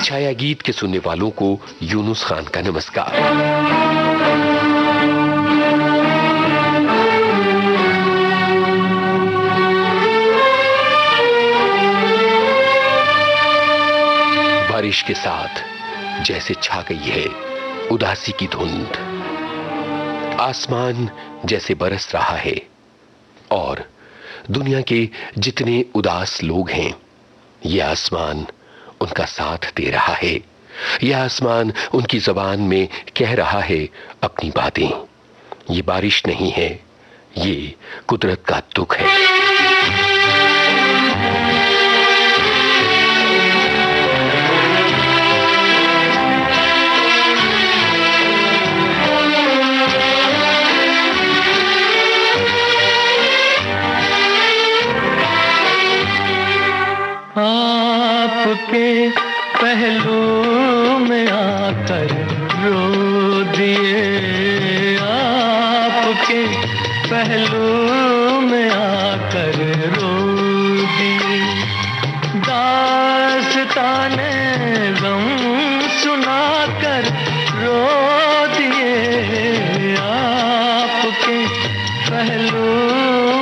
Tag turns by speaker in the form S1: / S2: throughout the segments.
S1: छाया गीत के सुनने वालों को यूनुस खान का नमस्कार। बारिश के साथ जैसे छा गई है उदासी की धुंध, आसमान जैसे बरस रहा है और दुनिया के जितने उदास लोग हैं, यह आसमान उनका साथ दे रहा है। यह आसमान उनकी जबान में कह रहा है अपनी बातें। ये बारिश नहीं है, ये कुदरत का दुख है।
S2: आपके पहलू में आकर रो दिए, आपके पहलू में आकर रो दिए, दास्ताने गम सुनाकर रो दिए, आपके पहलू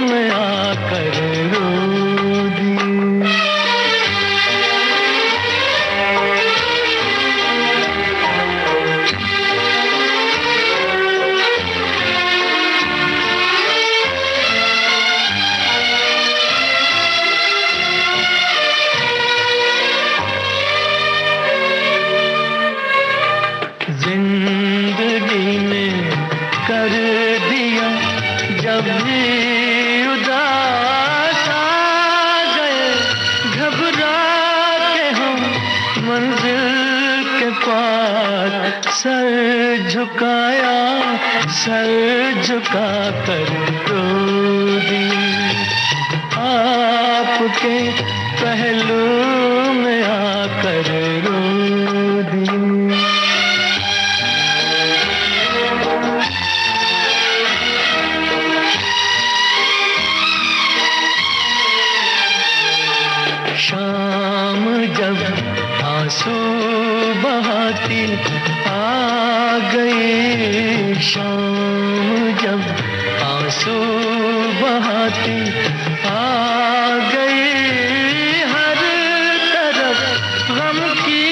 S2: में आकर रो दिए। जिंदगी ने कर दिया जब भी उदास आ गए, घबरा के हम मंजिल के पास सर झुकाया, सर झुका कर रो दिए, आपके पहलू में आकर रो दिए। शाम जब आंसू बहाती आ गई, शाम जब आंसू बहाती आ गई, हर तरफ गम की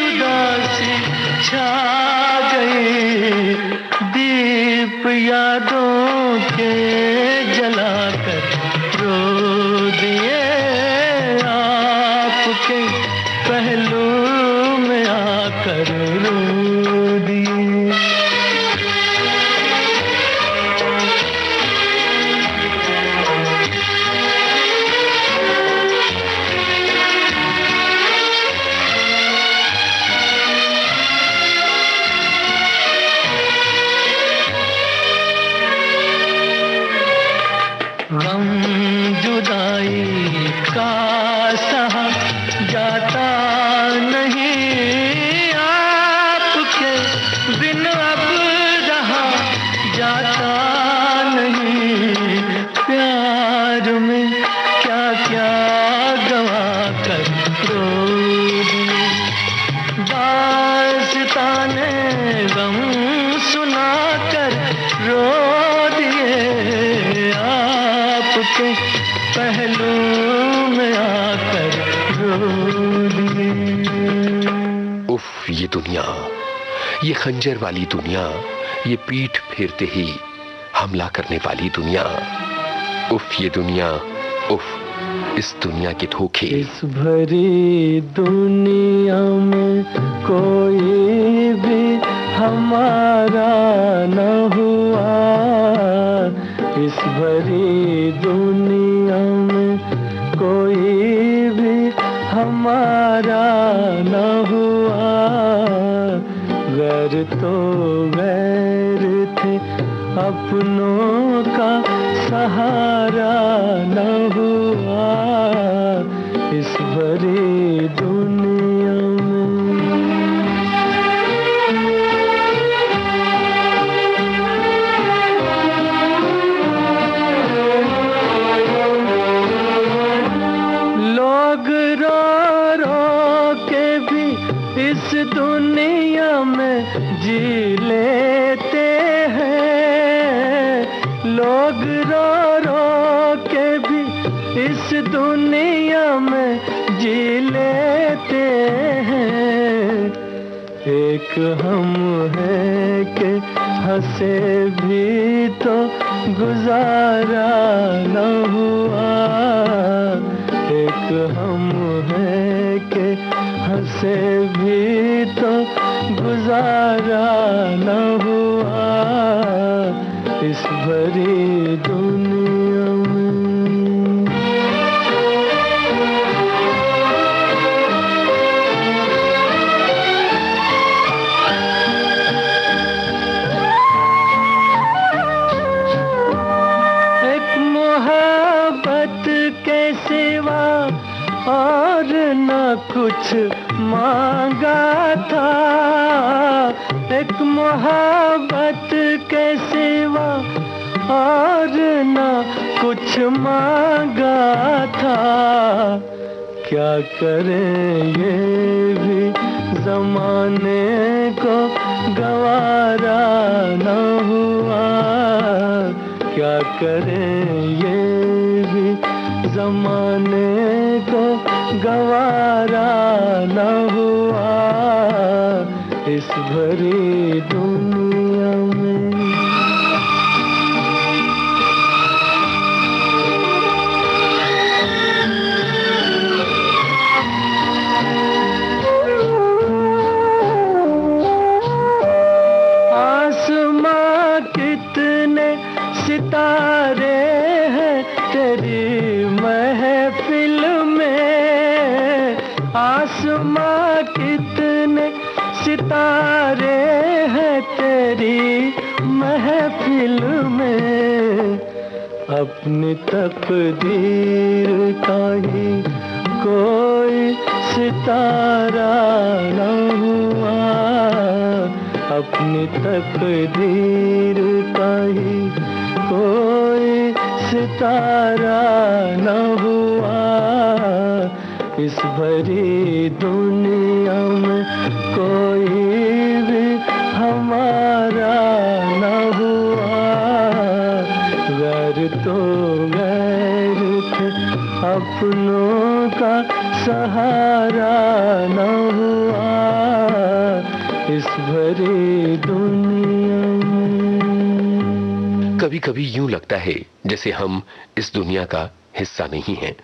S2: उदासी छा गई, दीप यादों के जलाकर रो दिए, आपके पहलू में आकर रो दिए। गम जुदाई का सहा जाता नहीं, आपके बिन अब रहा जाता नहीं, प्यार में क्या क्या गवा कर रो दिए, दास्ताने गम सुना कर रो दिए, आपके पहलू में आकर रो दिए।
S1: उफ, ये दुनिया, ये खंजर वाली दुनिया, ये पीठ फेरते ही हमला करने वाली दुनिया। उफ, ये दुनिया, उफ, इस दुनिया के धोखे।
S2: इस भरी दुनिया में कोई भी हमारा न हुआ, इस भरी दुनिया में कोई भी हमारा न हुआ, गैर तो गैर थे अपनों का सहारा न हुआ, इस भरी दुनिया में। लोग रो रो के भी इस दुनिया में जी लेते हैं, लोग रो रो के भी इस दुनिया में जी लेते हैं। एक हम है कि हंसे भी तो गुजारा न हुआ, एक हम है कि हंसे भी तो गुजारा न हुआ इस भरी दुनिया में। एक मोहब्बत के सिवा और न कुछ मांगा था, एक मोहब्बत के सिवा और न कुछ मांगा था। क्या करें ये भी जमाने को गवारा न हुआ, क्या करें ये भी जमाने को गवारा न हुआ इस भरी दुनिया में। आसमां कितने सितारे हैं तेरी महफिल में, आसमां कितने सितारे हैं तेरी महफिल में। अपनी तकदीर का ही कोई सितारा न हुआ, अपनी तकदीर का ही कोई सितारा न हुआ इस भरी दुनिया में, कोई भी हमारा न हुआ। गैर तो गैर थे, अपनों का सहारा न हुआ इस भरी दुनिया में।
S1: कभी कभी यूं लगता है जैसे हम इस दुनिया का हिस्सा नहीं हैं,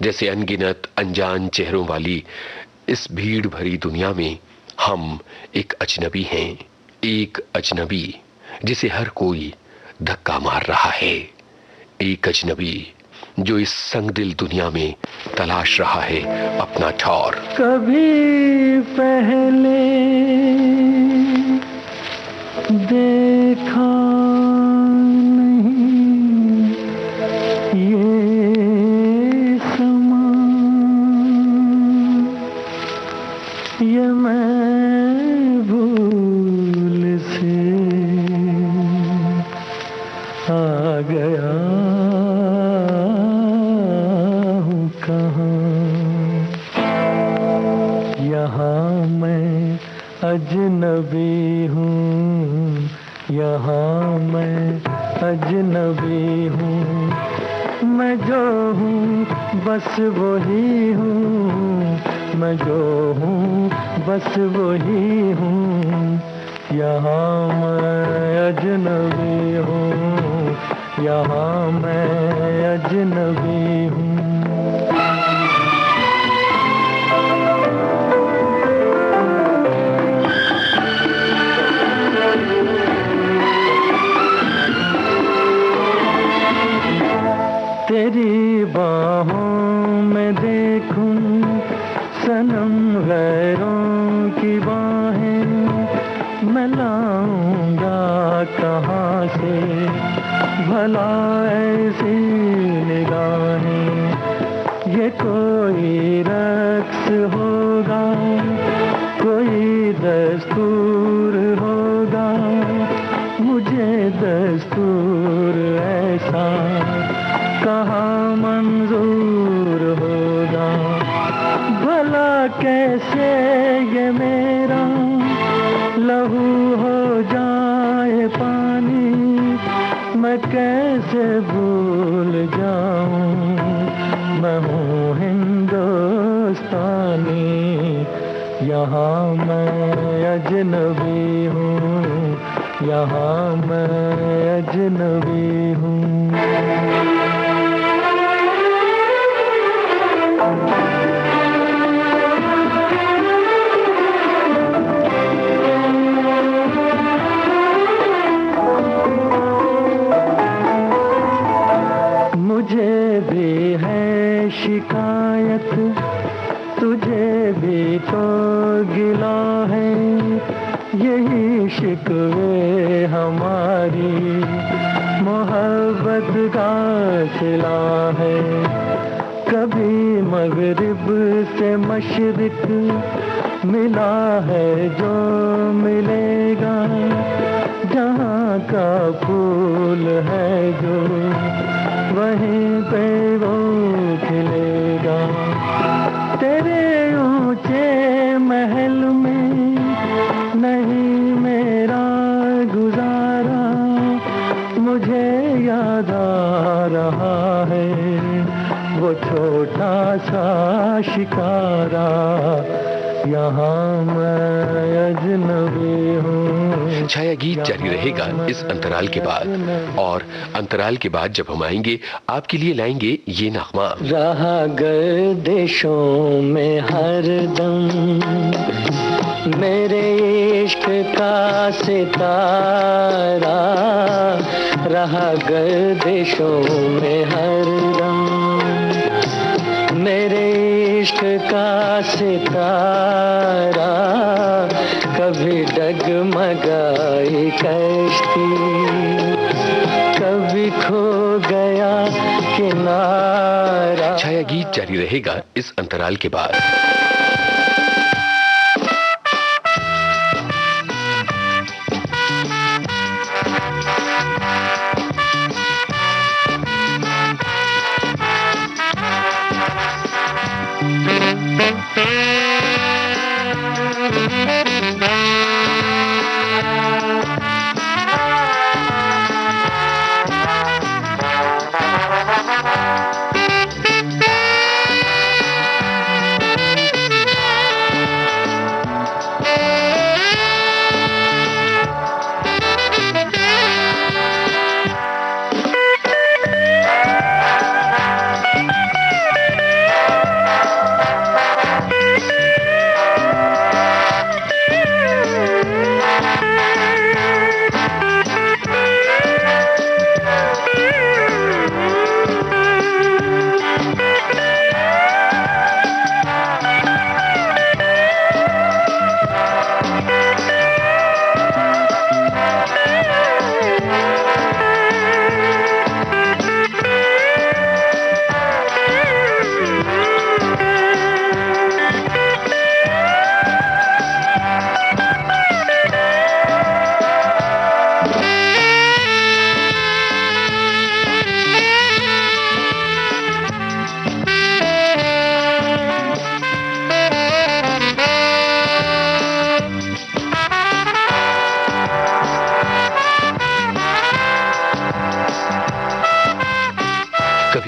S1: जैसे अनगिनत अनजान चेहरों वाली इस भीड़ भरी दुनिया में हम एक अजनबी हैं, एक अजनबी जिसे हर कोई धक्का मार रहा है, एक अजनबी जो इस संगदिल दुनिया में तलाश रहा है अपना ठौर।
S2: कभी पहले देखा नहीं ये समा, ये मैं भूल से आ गया हूँ कहाँ। यहाँ मैं अजनबी हूँ, यहाँ मैं अजनबी हूँ, मैं जो हूँ बस वही हूँ, मैं जो हूँ बस वही हूँ। यहाँ मैं अजनबी हूँ, यहाँ मैं अजनबी हूँ। तेरी बाहों में देखूं सनम गैरों की बाहें, मैं लाऊंगा कहाँ से भला ऐसी निगाहें। ये कोई रक्स होगा, कोई दस्तूर होगा, मुझे दस्तूर ऐसा कहाँ मंजूर होगा। भला कैसे ये मेरा लहू हो जाए पानी, मैं कैसे भूल जाऊं, मैं हूँ हिंदुस्तानी, यहाँ मैं अजनबी हूँ, यहाँ मैं अजनबी हूँ। मुझे भी है शिकायत, तुझे भी तो गिला है, यही शिकवे हमारी मोहब्बत का सिला है। कभी मगरिब से मशरिक मिला है जो मिलेगा, जहाँ का फूल है जो वहीं पे वो खिलेगा। तेरे ऊंचे महल में नहीं मेरा गुजारा, मुझे याद आ रहा है वो छोटा सा शिकारा, यहाँ मैं अजनबी हूँ।
S1: छाया गीत जारी रहेगा इस अंतराल के बाद, और अंतराल के बाद जब हम आएंगे आपके लिए लाएंगे ये नगमा।
S2: रहा गर्दिशों में हरदम मेरे इश्क का सितारा, रहा गर्दिशों में हरदम मेरे इश्क का सितारा, कभी डगमगाई कश्ती, कभी खो गया किनारा।
S1: छाया गीत जारी रहेगा इस अंतराल के बाद।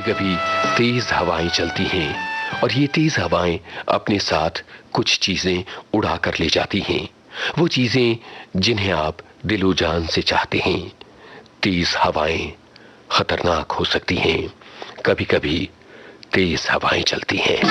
S1: कभी तेज हवाएं चलती हैं और ये तेज हवाएं अपने साथ कुछ चीजें उड़ा कर ले जाती हैं, वो चीजें जिन्हें आप दिलो जान से चाहते हैं। तेज हवाएं खतरनाक हो सकती हैं, कभी कभी तेज हवाएं चलती हैं।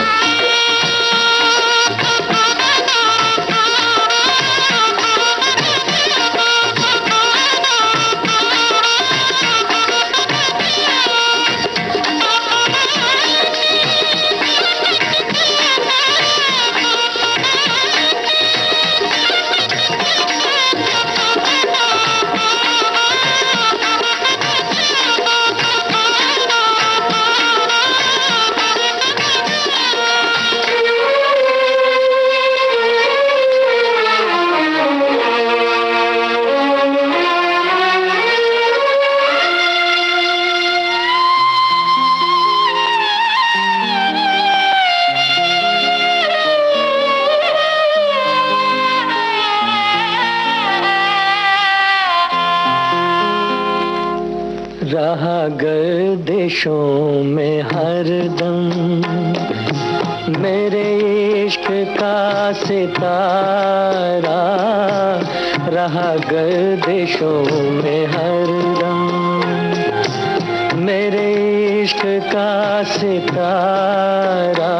S2: रहा गर्दिशों में हरदम, मेरे इश्क का सितारा रहा गर्दिशों में हरदम, मेरे इश्क का सितारा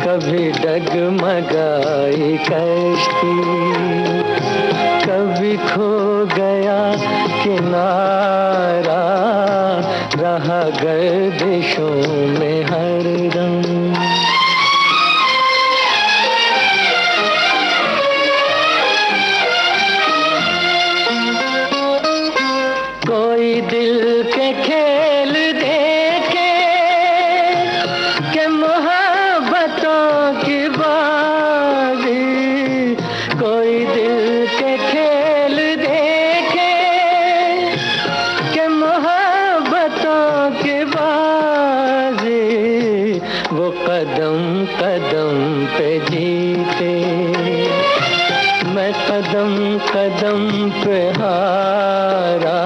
S2: कभी डगमगाई कश्ती, कभी खो गया किनारा रहा गर्दिशों में हरदम। कोई दिल के खेल देखे कि मोहब्बतों की बाजी, कोई दिल के खेल देखे कि मोहब्बतों की बाजी, वो कदम कदम पे जीते, मैं कदम कदम पे हारा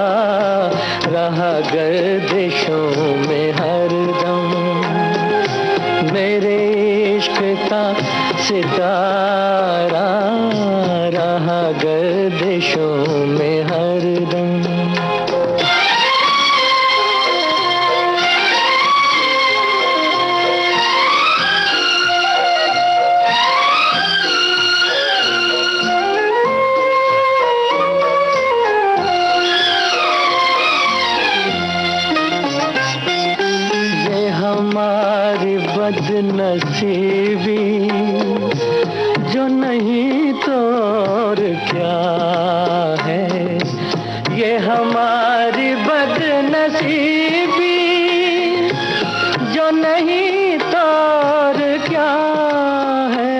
S2: रहा गर्दिशों में हरदम, मेरे इश्क का सितारा रहा गर्दिशों में हरदम। हमारी बदनसीबी जो नहीं तो और क्या है, ये हमारी बदनसीबी जो नहीं तो और क्या है,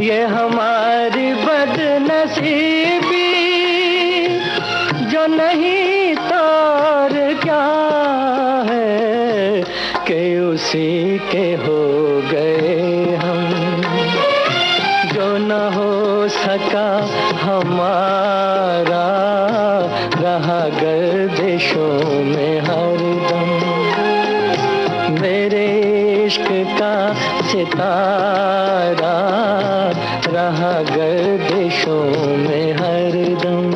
S2: ये हमारी बदनसीबी जो नहीं तो और क्या है, कि उसी के हो गए हम जो न हो सका हमारा रहा गर्दिशों में हरदम, मेरे इश्क का सितारा रहा गर्दिशों में हरदम।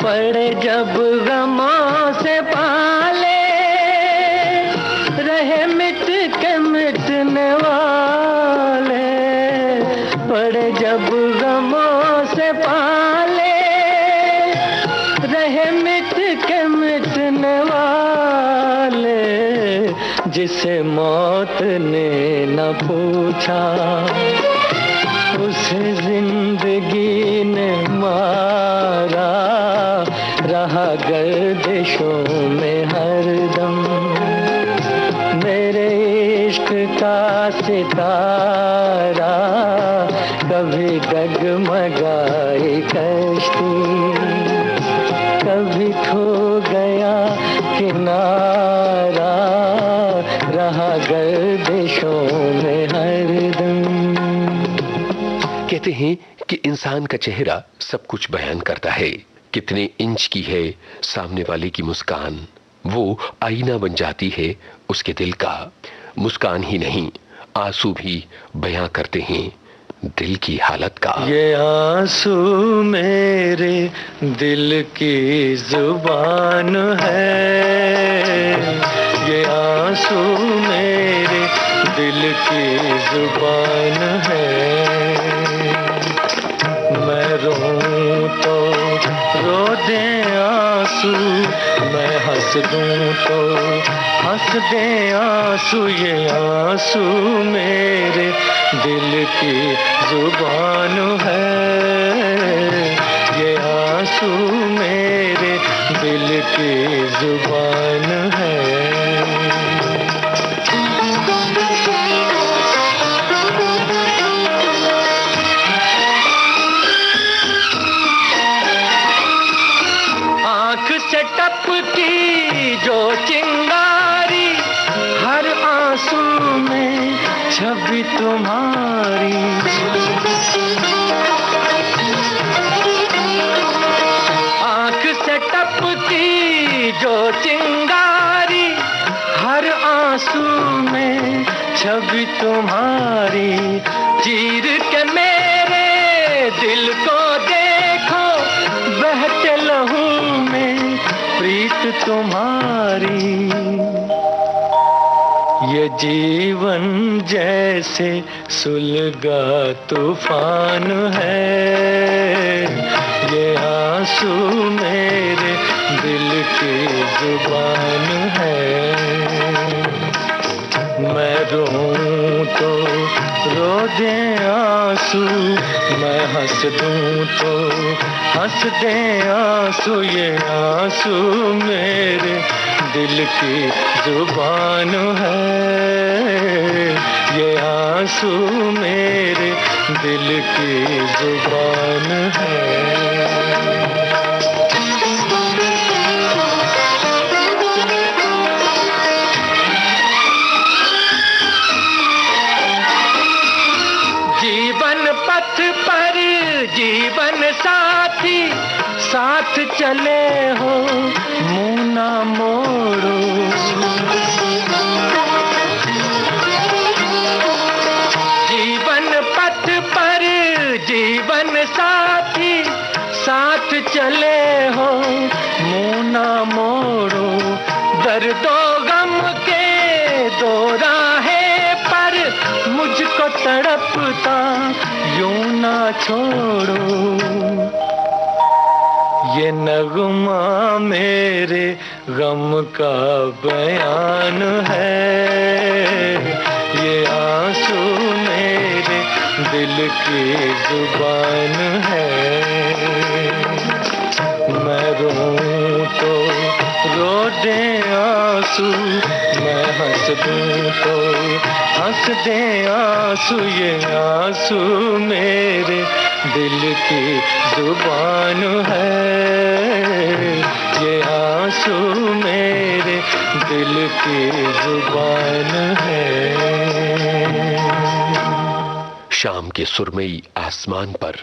S2: पड़े जब गमों से पाले, रहे मिट के मिटने वाले, पड़े जब गमों से पाले, रहे मिट के मिटने वाले, जिसे मौत ने न पूछा उसे जिंदगी ने मारा रहा गर्दिशों में हरदम, मेरे इश्क का सितारा कभी डगमगाई कश्ती, कभी खो गया किनारा रहा गर्दिशों में हरदम।
S1: कहते हैं कि इंसान का चेहरा सब कुछ बयान करता है। कितने इंच की है सामने वाले की मुस्कान, वो आईना बन जाती है उसके दिल का। मुस्कान ही नहीं, आंसू भी बयां करते हैं दिल की हालत का।
S2: ये आंसू मेरे दिल की जुबान है, ये आंसू मेरे दिल की जुबान है, मैं रोऊं तो रो दे आंसू, मैं हंस दूं तो हंस दे आंसू, ये आंसू मेरे दिल की जुबान है, ये आंसू मेरे दिल की जुबान है। से टपकी जो चिंगारी, हर आंसू में छवि तुम्हारी। चिंगारी, हर आंसू में छवि तुम्हारी। चीर के मेरे दिल को देखो, बहते लहू में प्रीत तुम्हारी। ये जीवन जैसे सुलगा तूफान है, ये आंसू मेरे दिल की जुबान है। मैं रोऊं तो रो दे आंसू, मैं हंस दूं तो हंस दे आंसू। ये आंसू मेरे दिल की जुबान है, ये आंसू मेरे दिल की जुबान है। जीवन पथ पर जीवन साथी, साथ चले हो मुँह ना मोड़ो। जीवन पथ पर जीवन साथी, साथ चले हो मुँह ना मोड़ो। दर्दो गम के दो राहें पर मुझको तड़पता यूं ना छोड़ो। ये नगमा मेरे गम का बयान है, ये आंसू मेरे दिल की जुबान है। मैं रोऊं तो रो दे आंसू, मैं हंस दूं तो हंस दे आंसू। ये आंसू मेरे दिल की जुबान है, ये आंसू मेरे दिल की जुबान है।
S1: शाम के सुरमई आसमान पर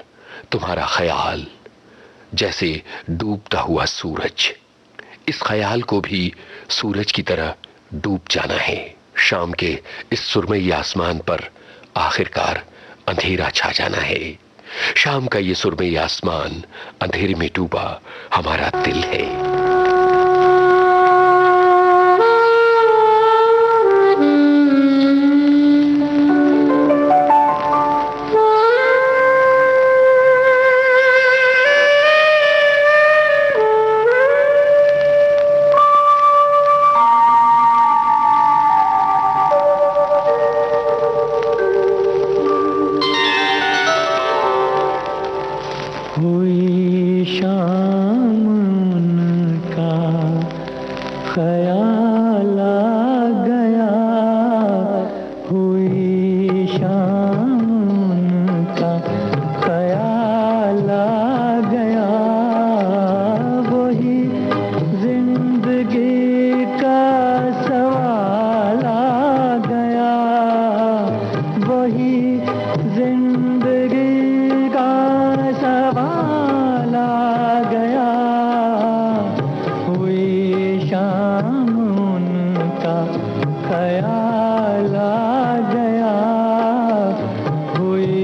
S1: तुम्हारा ख्याल जैसे डूबता हुआ सूरज, इस ख्याल को भी सूरज की तरह डूब जाना है। शाम के इस सुरमई आसमान पर आखिरकार अंधेरा छा जाना है। शाम का ये सुरमई आसमान अंधेरे में डूबा हमारा दिल है।
S2: हुई शाम उनका ख्याल आ गया, हुई शाम उनका ख्याल आ गया। वही जिंदगी का सवाल आ गया, वही जिंदगी का सवाल आ गया। हुई शाम उनका ख्याल आ गया, हुई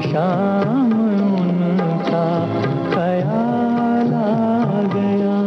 S2: शाम उनका ख्याल आ गया।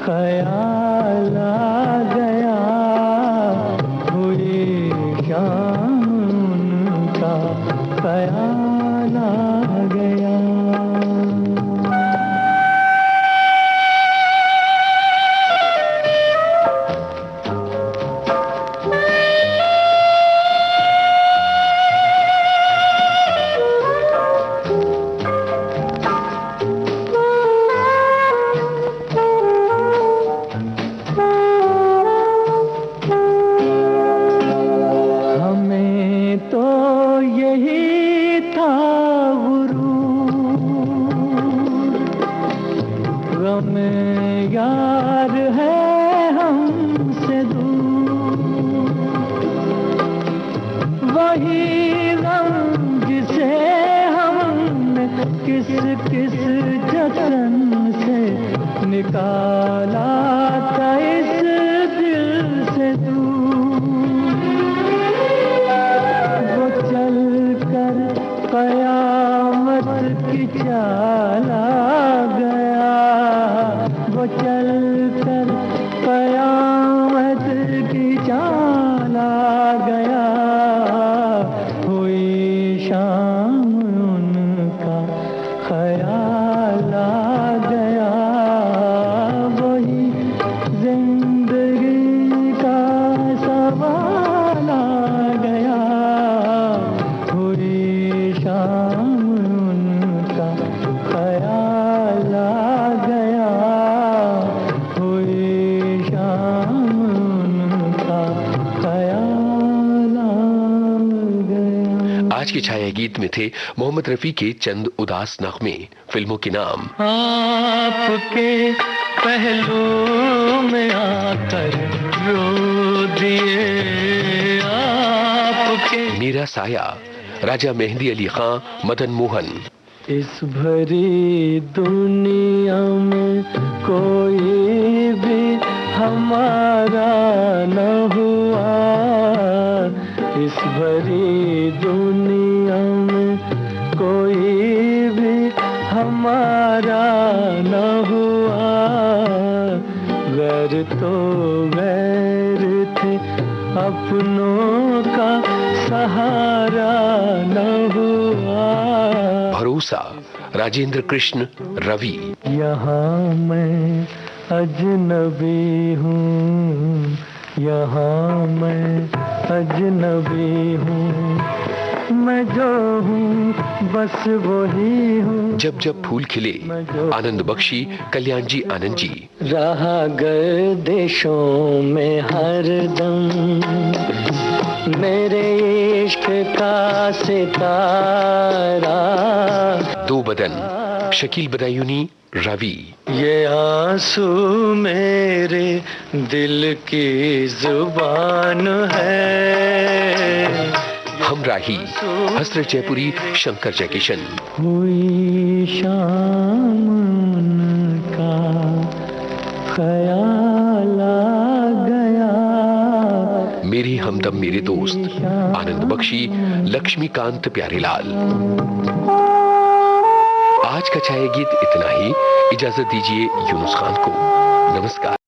S2: ख्याल आ गया, हुई शाम उनका ख्याल आ गया। गम यार है हमसे दूर, वही गम जिसे हमने किस किस जतन से निकाला था इस दिल से दूर। वो चल कर कयामत की चाल आ गया, वो चल कर कयामत की चाल आ गया, हुई शाम उनका ख्याल आ गया, वही जिंदगी का सवाल आ गया, हुई शाम उनका ख्याल आ गया, हुई शाम उनका ख्याल आ गया।
S1: आज के छाया गीत में थे मोहम्मद रफी के चंद उदास नगमे। फिल्मों के नाम
S2: आपके पहलू में आकर रो दिए, आपके
S1: मेरा साया, राजा मेहंदी अली खां, मदन मोहन।
S2: इस भरी दुनिया में कोई भी हमारा न हुआ, इस भरी दुनिया में कोई भी हमारा न हुआ, गैर तो गैर थे अपनों का सहारा न हुआ।
S1: भरोसा, राजेंद्र कृष्ण, रवि।
S2: यहाँ मैं अजनबी हूँ, यहाँ मैं अजनबी हूँ, मैं जो हूँ बस वही हूँ।
S1: जब जब फूल खिले, आनंद बख्शी, कल्याण जी आनंद जी।
S2: रहा गर्दिशों में हरदम मेरे इश्क का सितारा,
S1: दो बदन, शकील बदायूनी, रवि।
S2: ये आंसू मेरे दिल की जुबान है,
S1: हमराही, हसरत जयपुरी, शंकर जयकिशन।
S2: हुई शाम उनका ख्याल आ गया,
S1: मेरे हमदम मेरे दोस्त, आनंद बख्शी, लक्ष्मीकांत प्यारेलाल। आज का छाया गीत इतना ही। इजाजत दीजिए यूनुस खान को। नमस्कार।